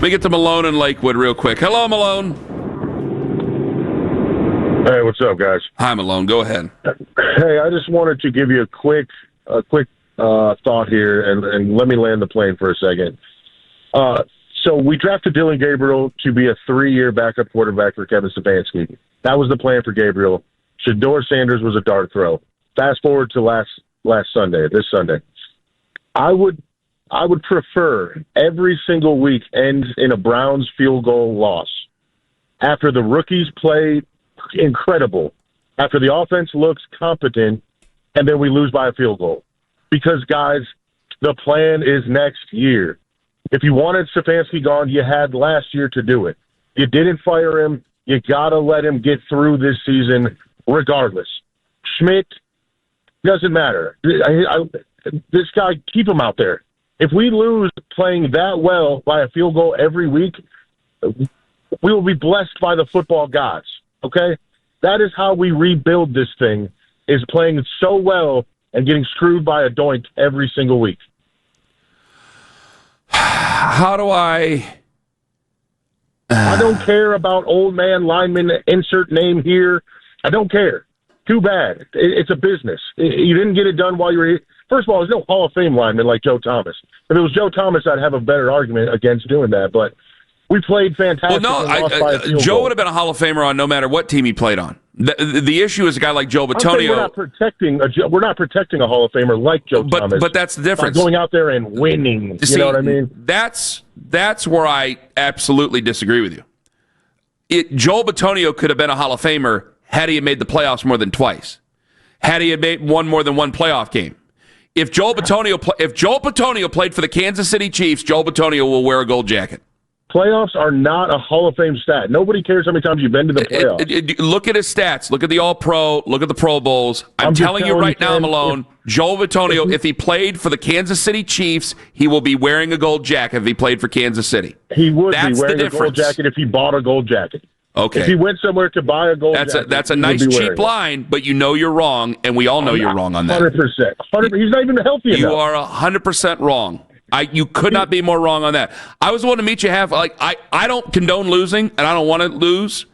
me get to Malone in Lakewood real quick. Hello, Malone. Hey, what's up, guys? Hi, Malone. Go ahead. Hey, I just wanted to give you a quick thought here, and let me land the plane for a second. So we drafted Dylan Gabriel to be a 3-year backup quarterback for Kevin Stefanski. That was the plan for Gabriel. Shedeur Sanders was a dart throw. Fast forward to this Sunday. I would prefer every single week ends in a Browns field goal loss. After the rookies play incredible, after the offense looks competent, and then we lose by a field goal. Because, guys, the plan is next year. If you wanted Stefanski gone, you had last year to do it. You didn't fire him. You got to let him get through this season regardless. Schmidt, doesn't matter. This guy, keep him out there. If we lose playing that well by a field goal every week, we will be blessed by the football gods, okay? That is how we rebuild this thing, is playing so well and getting screwed by a doink every single week. How do I don't care about old man lineman, insert name here. I don't care. Too bad. It's a business. You didn't get it done while you were here. First of all, there's no Hall of Fame lineman like Joe Thomas. If it was Joe Thomas, I'd have a better argument against doing that. But we played fantastic. Well, no, Joe would have been a Hall of Famer on no matter what team he played on. The issue is a guy like Joel Bitonio. We're not protecting a Hall of Famer like Joe Thomas. But that's the difference. By going out there and winning. You know what I mean? That's where I absolutely disagree with you. Joel Bitonio could have been a Hall of Famer had he made the playoffs more than twice. Had he won more than one playoff game. If Joel Bitonio played for the Kansas City Chiefs, Joel Bitonio will wear a gold jacket. Playoffs are not a Hall of Fame stat. Nobody cares how many times you've been to the playoffs. Look at his stats. Look at the All-Pro. Look at the Pro Bowls. I'm telling you right now, Malone, Joel Bitonio, if he played for the Kansas City Chiefs, he will be wearing a gold jacket if he played for Kansas City. He would be wearing a gold jacket if he bought a gold jacket. Okay. If he went somewhere to buy a gold jacket, that's a nice cheap line, but you know you're wrong, and we all know you're wrong on that. 100%. He's not even healthy enough. You are 100% wrong. You could not be more wrong on that. I was willing to meet you I don't condone losing, and I don't want to lose,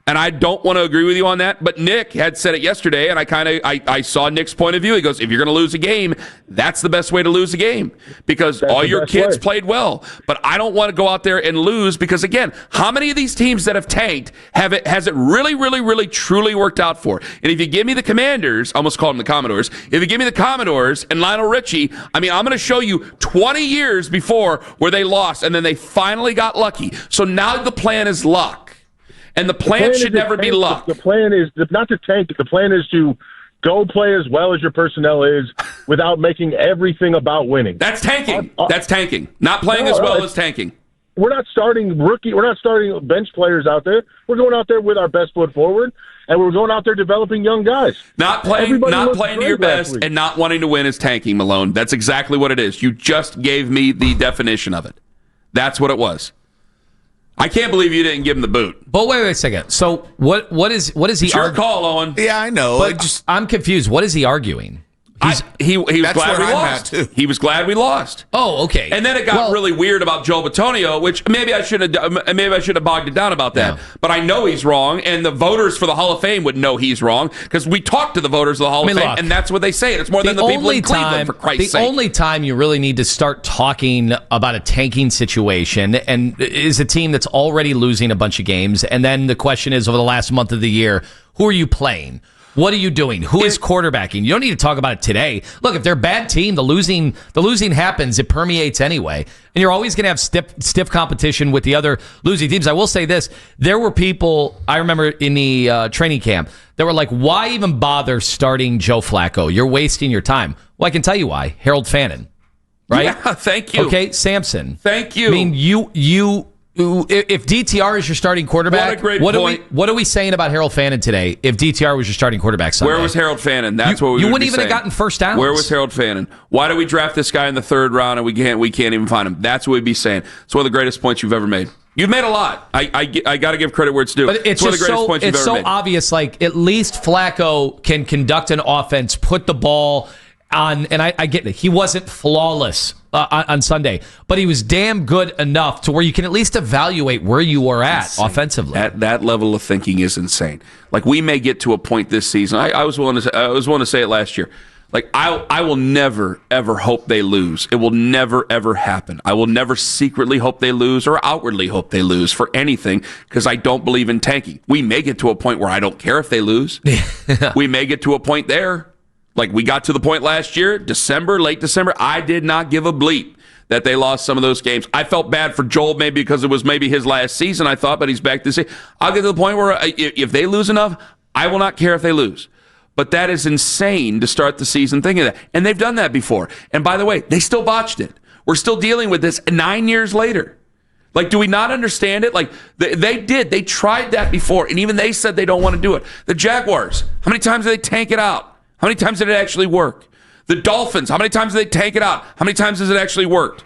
and I don't want to agree with you on that. But Nick had said it yesterday, and I saw Nick's point of view. He goes, if you're going to lose a game, that's the best way to lose a game because all your kids played well. But I don't want to go out there and lose because, again, how many of these teams that have tanked has it really, really, really, truly worked out for? And if you give me the Commanders, I almost call them the Commodores. If you give me the Commodores and Lionel Richie, I'm going to show you 20 years before where they lost, and then they finally got lucky. So now the plan is luck. And the plan should never be luck. The plan is not to tank. The plan is to go play as well as your personnel is without making everything about winning. That's tanking. That's tanking. Not playing as well as tanking. We're not starting We're not starting bench players out there. We're going out there with our best foot forward, and we're going out there developing young guys. Not playing to your best and not wanting to win is tanking, Malone. That's exactly what it is. You just gave me the definition of it. That's what it was. I can't believe you didn't give him the boot. But wait a second. So what is he? It's your call, Owen. Yeah, I know. But I'm confused. What is he arguing? He was glad we lost. He was glad we lost. Oh, okay. And then it got really weird about Joel Bitonio, which maybe I should have bogged it down about that. Yeah. But I know he's wrong, and the voters for the Hall of Fame would know he's wrong because we talked to the voters of the Hall of Fame, and that's what they say. It's more than the people in Cleveland, for Christ's sake. The only time you really need to start talking about a tanking situation and is a team that's already losing a bunch of games, and then the question is over the last month of the year, who are you playing? What are you doing? Who is quarterbacking? You don't need to talk about it today. Look, if they're a bad team, the losing happens. It permeates anyway. And you're always going to have stiff competition with the other losing teams. I will say this. There were people, I remember in the training camp, that were like, why even bother starting Joe Flacco? You're wasting your time. Well, I can tell you why. Harold Fannin, right? Yeah, thank you. Okay, Samson. Thank you. I mean, if DTR is your starting quarterback, what are we saying about Harold Fannin today? If DTR was your starting quarterback Sunday? Where was Harold Fannin? That's what we you would wouldn't be even saying. have gotten first downs. Where was Harold Fannin? Why did we draft this guy in the third round and we can't even find him? That's what we'd be saying. It's one of the greatest points you've ever made. You've made a lot. I got to give credit where it's due. But it's one of the greatest points you've ever made. It's so obvious. Like at least Flacco can conduct an offense, put the ball on, and I get it. He wasn't flawless on Sunday, but he was damn good enough to where you can at least evaluate where you are at offensively. That level of thinking is insane. Like, we may get to a point this season. I was willing to say it last year. Like, I will never, ever hope they lose. It will never, ever happen. I will never secretly hope they lose or outwardly hope they lose for anything, because I don't believe in tanking. We may get to a point where I don't care if they lose. We may get to a point there. Like, we got to the point last year, late December, I did not give a bleep that they lost some of those games. I felt bad for Joel, maybe because it was maybe his last season, I thought, but he's back this year. I'll get to the point where if they lose enough, I will not care if they lose. But that is insane to start the season thinking that. And they've done that before. And by the way, they still botched it. We're still dealing with this 9 years later. Like, do we not understand it? Like, they did. They tried that before, and even they said they don't want to do it. The Jaguars, how many times did they tank it out? How many times did it actually work? The Dolphins, how many times did they tank it out? How many times has it actually worked?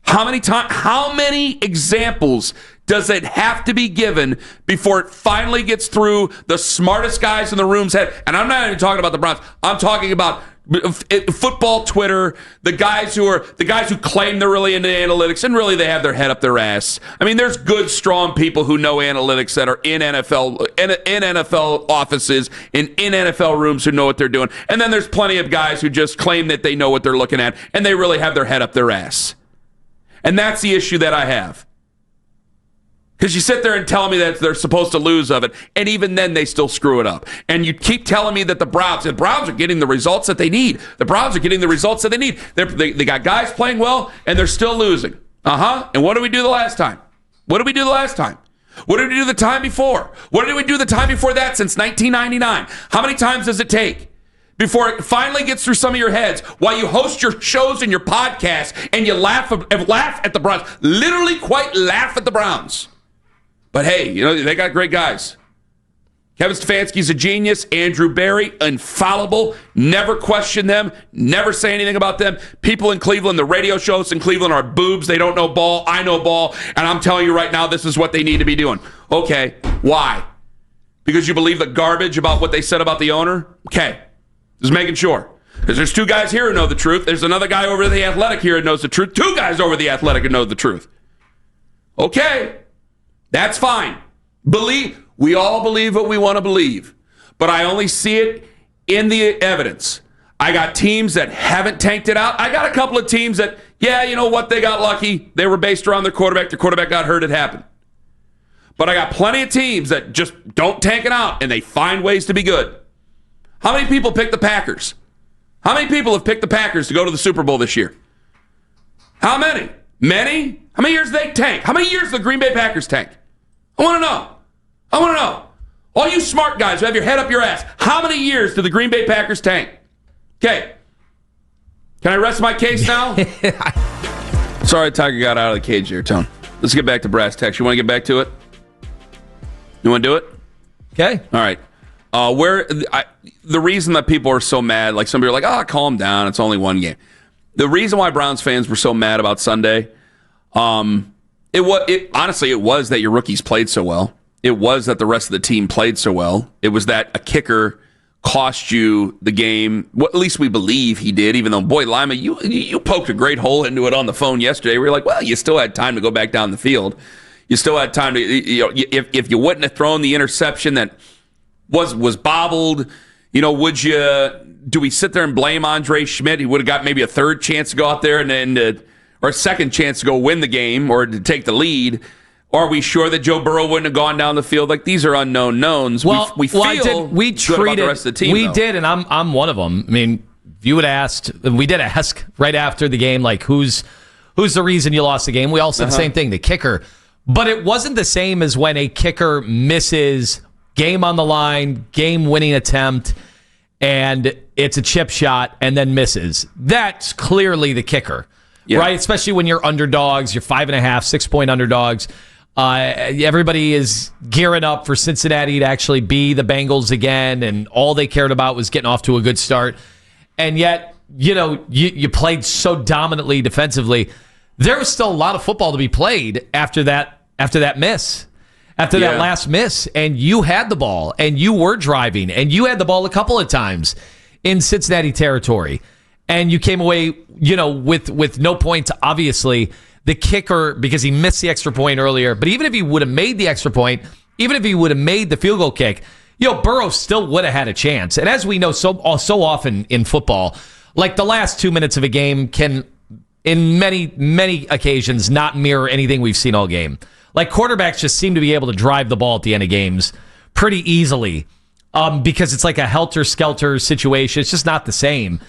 How many examples does it have to be given before it finally gets through the smartest guys in the room's head? And I'm not even talking about the Browns. I'm talking about football Twitter, the guys who claim they're really into analytics, and really they have their head up their ass. I mean, there's good, strong people who know analytics that are in NFL offices and in NFL rooms who know what they're doing. And then there's plenty of guys who just claim that they know what they're looking at, and they really have their head up their ass. And that's the issue that I have. Because you sit there and tell me that they're supposed to lose of it, and even then they still screw it up. And you keep telling me that the Browns are getting the results that they need. The Browns are getting the results that they need. They got guys playing well, and they're still losing. And what did we do the last time? What did we do the last time? What did we do the time before? What did we do the time before that since 1999? How many times does it take before it finally gets through some of your heads while you host your shows and your podcasts and you laugh at the Browns? Literally quite laugh at the Browns. But hey, they got great guys. Kevin Stefanski's a genius. Andrew Berry, infallible. Never question them. Never say anything about them. People in Cleveland, the radio shows in Cleveland are boobs. They don't know ball. I know ball. And I'm telling you right now, this is what they need to be doing. Okay, why? Because you believe the garbage about what they said about the owner? Okay, just making sure. Because there's two guys here who know the truth. There's another guy over the Athletic here who knows the truth. Two guys over the Athletic who know the truth. Okay. That's fine. We all believe what we want to believe, but I only see it in the evidence. I got teams that haven't tanked it out. I got a couple of teams that, you know what, they got lucky. They were based around their quarterback. Their quarterback got hurt. It happened. But I got plenty of teams that just don't tank it out, and they find ways to be good. How many people picked the Packers? How many people have picked the Packers to go to the Super Bowl this year? How many? Many? How many years did they tank? How many years did the Green Bay Packers tank? I want to know. All you smart guys who have your head up your ass, how many years did the Green Bay Packers tank? Okay. Can I rest my case now? Sorry, Tiger got out of the cage here, Tone. Let's get back to brass tacks. You want to get back to it? You want to do it? Okay. All right. The reason that people are so mad, like some people are like, calm down. It's only one game. The reason why Browns fans were so mad about Sunday, it was that your rookies played so well. It was that the rest of the team played so well. It was that a kicker cost you the game. Well, at least we believe he did, even though, boy, Lima, you poked a great hole into it on the phone yesterday. We were like, well, you still had time to go back down the field. You still had time to, if you wouldn't have thrown the interception that was bobbled, do we sit there and blame Andre Schmidt? He would have got maybe a third chance to go out there or a second chance to go win the game or to take the lead. Are we sure that Joe Burrow wouldn't have gone down the field? Like, these are unknown knowns. We feel good about the rest of the team. We did, and I'm one of them. I mean, if you would asked, we did ask right after the game, like, who's the reason you lost the game? We all said the same thing, the kicker. But it wasn't the same as when a kicker misses game on the line, game-winning attempt, and it's a chip shot and then misses. That's clearly the kicker, right? Especially when you're underdogs, you're 5.5, 6-point underdogs. Everybody is gearing up for Cincinnati to actually be the Bengals again, and all they cared about was getting off to a good start. And yet, you played so dominantly defensively. There was still a lot of football to be played after that miss. After that last miss, and you had the ball, and you were driving, and you had the ball a couple of times in Cincinnati territory. and you came away, with no points, obviously. The kicker, because he missed the extra point earlier, but even if he would have made the extra point, even if he would have made the field goal kick, Burrow still would have had a chance. And as we know so often in football, like the last 2 minutes of a game can, in many, many occasions, not mirror anything we've seen all game. Like quarterbacks just seem to be able to drive the ball at the end of games pretty easily because it's like a helter-skelter situation. It's just not the same.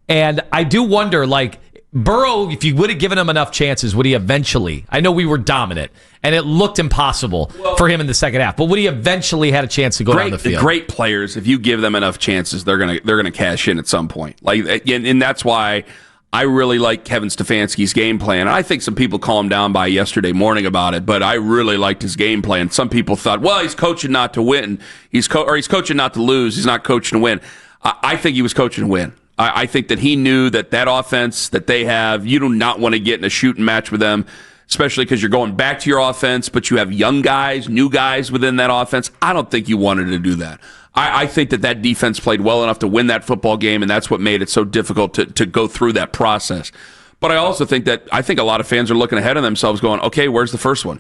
And I do wonder, like, Burrow, if you would have given him enough chances, would he eventually? I know we were dominant, and it looked impossible for him in the second half. But would he eventually had a chance to go down the field? Great players, if you give them enough chances, they're gonna cash in at some point. And that's why I really like Kevin Stefanski's game plan. I think some people calmed down by yesterday morning about it, but I really liked his game plan. Some people thought, well, he's coaching not to win. He's coaching not to lose. He's not coaching to win. I think he was coaching to win. I think that he knew that offense that they have, you do not want to get in a shooting match with them, especially because you're going back to your offense, but you have young guys, new guys within that offense. I don't think you wanted to do that. I think that defense played well enough to win that football game, and that's what made it so difficult to go through that process. But I also think a lot of fans are looking ahead of themselves going, okay, where's the first one?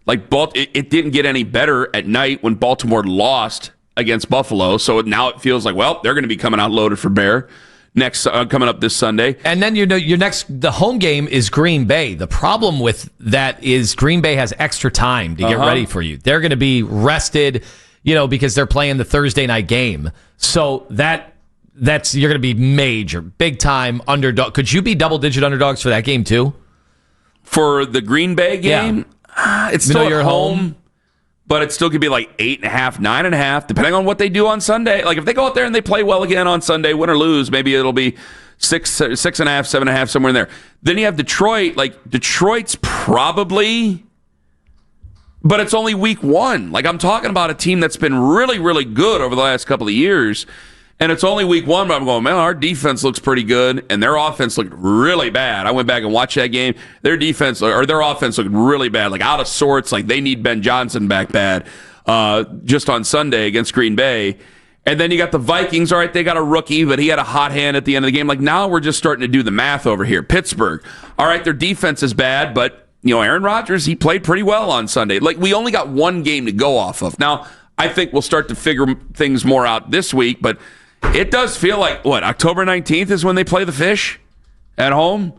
Like, it didn't get any better at night when Baltimore lost against Buffalo, so now it feels like, well, they're going to be coming out loaded for Bear next coming up this Sunday. And then the home game is Green Bay. The problem with that is Green Bay has extra time to get ready for you. They're going to be rested, because they're playing the Thursday night game. So that's you're going to be major, big time underdog. Could you be double-digit underdogs for that game too? For the Green Bay game, it's still at home. But it still could be like 8.5, 9.5, depending on what they do on Sunday. Like if they go out there and they play well again on Sunday, win or lose, maybe it'll be 6.5, 7.5, somewhere in there. Then you have Detroit. Like Detroit's probably, but it's only week one. Like I'm talking about a team that's been really, really good over the last couple of years. And it's only week one, but I'm going, man, our defense looks pretty good, and their offense looked really bad. I went back and watched that game. Their defense or their offense looked really bad, like out of sorts. Like they need Ben Johnson back bad just on Sunday against Green Bay. And then you got the Vikings. All right, they got a rookie, but he had a hot hand at the end of the game. Like now we're just starting to do the math over here. Pittsburgh. All right, their defense is bad, but Aaron Rodgers, he played pretty well on Sunday. Like we only got one game to go off of. Now I think we'll start to figure things more out this week, but it does feel like, October 19th is when they play the Fish at home?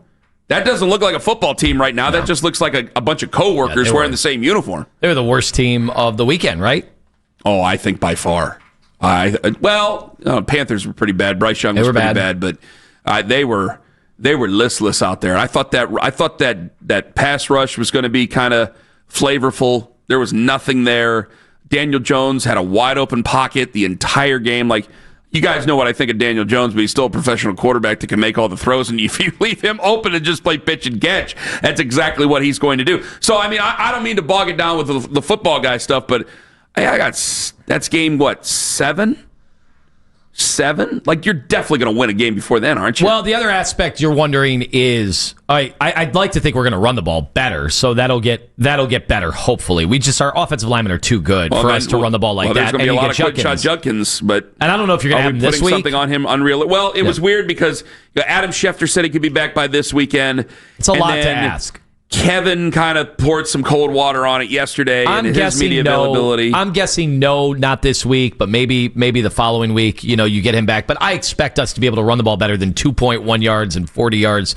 That doesn't look like a football team right now. No. That just looks like a bunch of coworkers wearing the same uniform. They were the worst team of the weekend, right? Oh, I think by far. Panthers were pretty bad. Bryce Young was pretty bad, but they were listless out there. I thought that pass rush was going to be kind of flavorful. There was nothing there. Daniel Jones had a wide open pocket the entire game. Like, you guys know what I think of Daniel Jones, but he's still a professional quarterback that can make all the throws, and if you leave him open and just play pitch and catch, that's exactly what he's going to do. So, I mean, I don't mean to bog it down with the football guy stuff, but that's game, 7? Like, you're definitely going to win a game before then, aren't you? Well, the other aspect you're wondering is, I'd like to think we're going to run the ball better, so that'll get better, hopefully. Our offensive linemen are too good for us to run the ball like that. There's going to be a lot of quick shot Judkins, but and I don't know if you're going to have him this week. Something on him unreal. Well, it was weird because Adam Schefter said he could be back by this weekend. It's a lot to ask. Kevin kind of poured some cold water on it yesterday in his media availability. I'm guessing no, not this week, but maybe the following week, you get him back. But I expect us to be able to run the ball better than 2.1 yards and 40 yards,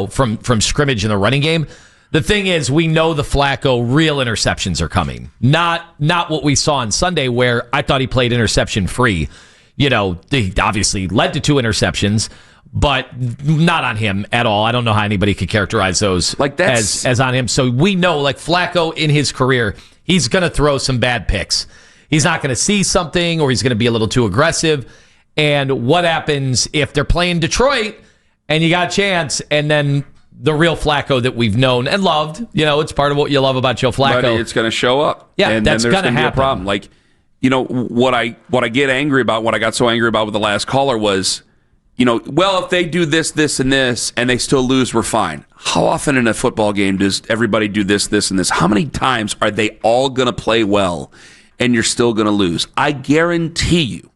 from scrimmage in the running game. The thing is, we know the Flacco real interceptions are coming. Not what we saw on Sunday where I thought he played interception free. He obviously led to 2 interceptions, but not on him at all. I don't know how anybody could characterize those as on him. So we know, like Flacco in his career, he's going to throw some bad picks. He's not going to see something, or he's going to be a little too aggressive. And what happens if they're playing Detroit and you got a chance, and then the real Flacco that we've known and loved, it's part of what you love about Joe Flacco. But it's going to show up. Yeah, and that's then there's going to be a problem. Like, what I get angry about, what I got so angry about with the last caller was, if they do this, this, and this, and they still lose, we're fine. How often in a football game does everybody do this, this, and this? How many times are they all going to play well and you're still going to lose? I guarantee you,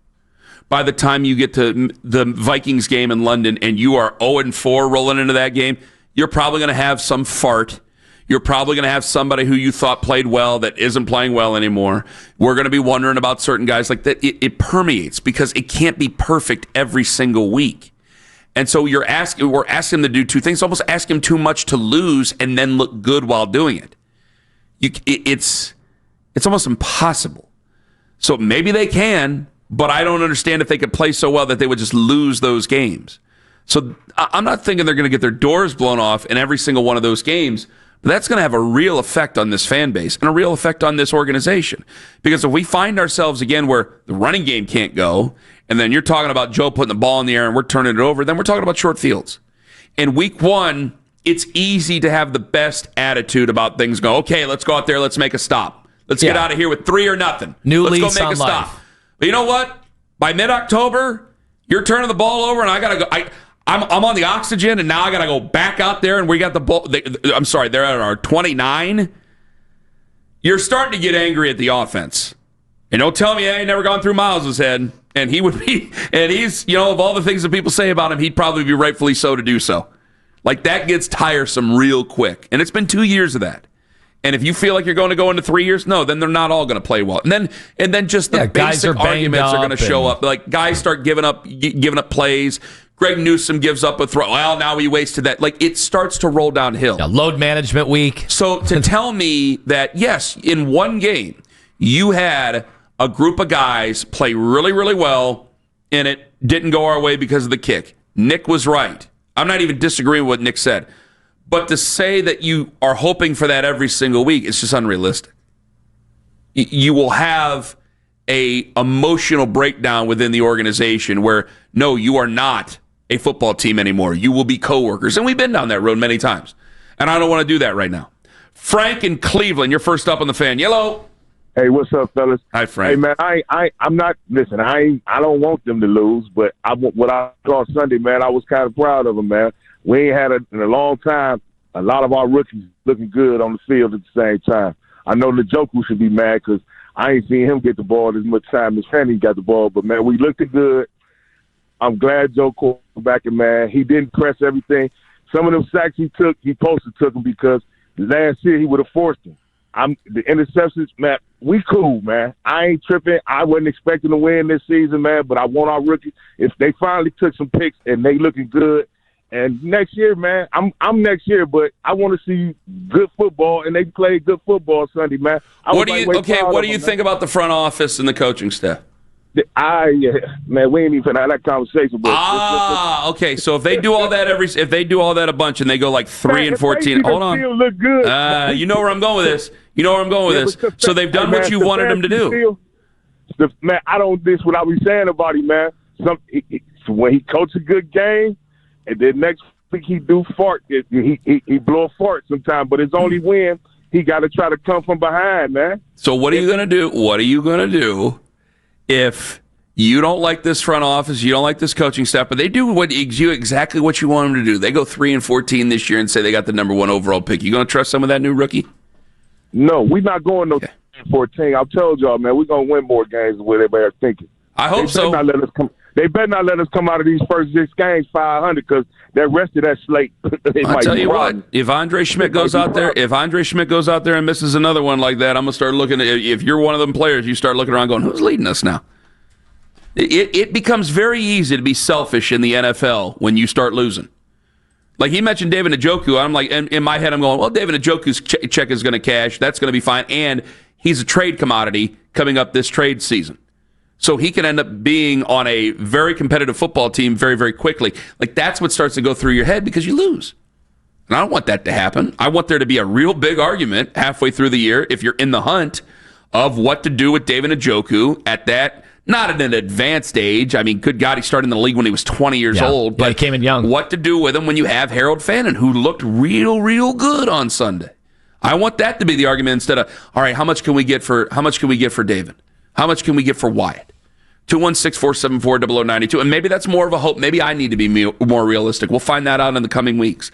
by the time you get to the Vikings game in London and you are 0-4 rolling into that game, you're probably going to have some fart. You're probably going to have somebody who you thought played well that isn't playing well anymore. We're going to be wondering about certain guys like that. It permeates because it can't be perfect every single week. And so we're asking them to do two things. Almost ask him too much to lose and then look good while doing it. It's almost impossible. So maybe they can, but I don't understand if they could play so well that they would just lose those games. So I'm not thinking they're going to get their doors blown off in every single one of those games, but that's going to have a real effect on this fan base and a real effect on this organization. Because if we find ourselves again where the running game can't go, and then you're talking about Joe putting the ball in the air and we're turning it over, then we're talking about short fields. In week one, it's easy to have the best attitude about things. Go, okay, let's go out there, let's make a stop. Let's get out of here with 3 or nothing. Let's go make a stop. But you know what? By mid-October, you're turning the ball over, and I got to go. I'm on the oxygen, and now I got to go back out there, and we got the ball. I'm sorry, they're at our 29. You're starting to get angry at the offense. And don't tell me I ain't never gone through Miles' head. And he would be, and he's, of all the things that people say about him, he'd probably be rightfully so to do so. Like, that gets tiresome real quick. And it's been 2 years of that. And if you feel like you're going to go into 3 years, no, then they're not all going to play well. And then just the basic arguments are going to show up. Like, guys start giving up plays. Greg Newsome gives up a throw. Well, now he wasted that. Like, it starts to roll downhill. Yeah, load management week. So to tell me that, yes, in one game, you had a group of guys play really, really well, and it didn't go our way because of the kick. Nick was right. I'm not even disagreeing with what Nick said. But to say that you are hoping for that every single week, it's just unrealistic. You will have a emotional breakdown within the organization where, no, you are not a football team anymore. You will be coworkers. And we've been down that road many times. And I don't want to do that right now. Frank in Cleveland, you're first up on the fan. Yellow. Hey, what's up, fellas? Hi, Frank. Hey, man, I'm not, listen, I don't want them to lose, but what I saw Sunday, man, I was kind of proud of them, man. We ain't had in a long time a lot of our rookies looking good on the field at the same time. I know Njoku should be mad because I ain't seen him get the ball as much time as Fanny got the ball, but, man, we looked good. I'm glad Joe quarterbacking, man. He didn't press everything. Some of them sacks he took, he posted took them because last year he would have forced them. The interceptions, man, we cool, man. I ain't tripping. I wasn't expecting to win this season, man, but I want our rookies. If they finally took some picks and they looking good, and next year, man, I'm next year, but I want to see good football, and they play good football Sunday, man. What do you think about the front office and the coaching staff? Man, we ain't even had that conversation. But okay. So if they do all that a bunch and they go like 3-14, hold on. Still look good. You know where I'm going with this. So they've done what you wanted them to do. Man, I don't. This what I be saying about him, man. When he coach a good game, and then next week he do fart. He blow a fart sometimes, but it's only when he got to try to come from behind, man. So what are you gonna do? What are you gonna do? If you don't like this front office, you don't like this coaching staff, but they do exactly what you want them to do. They go 3-14 this year and say they got the number 1 overall pick. You going to trust some of that new rookie? No, we're not going no 14. I've told y'all, man, we're going to win more games than what everybody's thinking. I hope so. They better not let us come out of these first 6 games 500 because that rest of that slate. I'll tell you what, if Andre Schmidt goes out there and misses another one like that, I'm going to start looking at, if you're one of them players, you start looking around going, who's leading us now? It becomes very easy to be selfish in the NFL when you start losing. Like he mentioned David Njoku, I'm like, in my head, I'm going, well, David Njoku's check is going to cash. That's going to be fine. And he's a trade commodity coming up this trade season. So he can end up being on a very competitive football team very, very quickly. Like, that's what starts to go through your head because you lose. And I don't want that to happen. I want there to be a real big argument halfway through the year if you're in the hunt of what to do with David Njoku at that, not at an advanced age. I mean, good God, he started in the league when he was 20 years old. But he came in young. What to do with him when you have Harold Fannin, who looked real, real good on Sunday. I want that to be the argument instead of, all right, how much can we get for David? How much can we get for Wyatt? 216-474-0092. And maybe that's more of a hope. Maybe I need to be more realistic. We'll find that out in the coming weeks.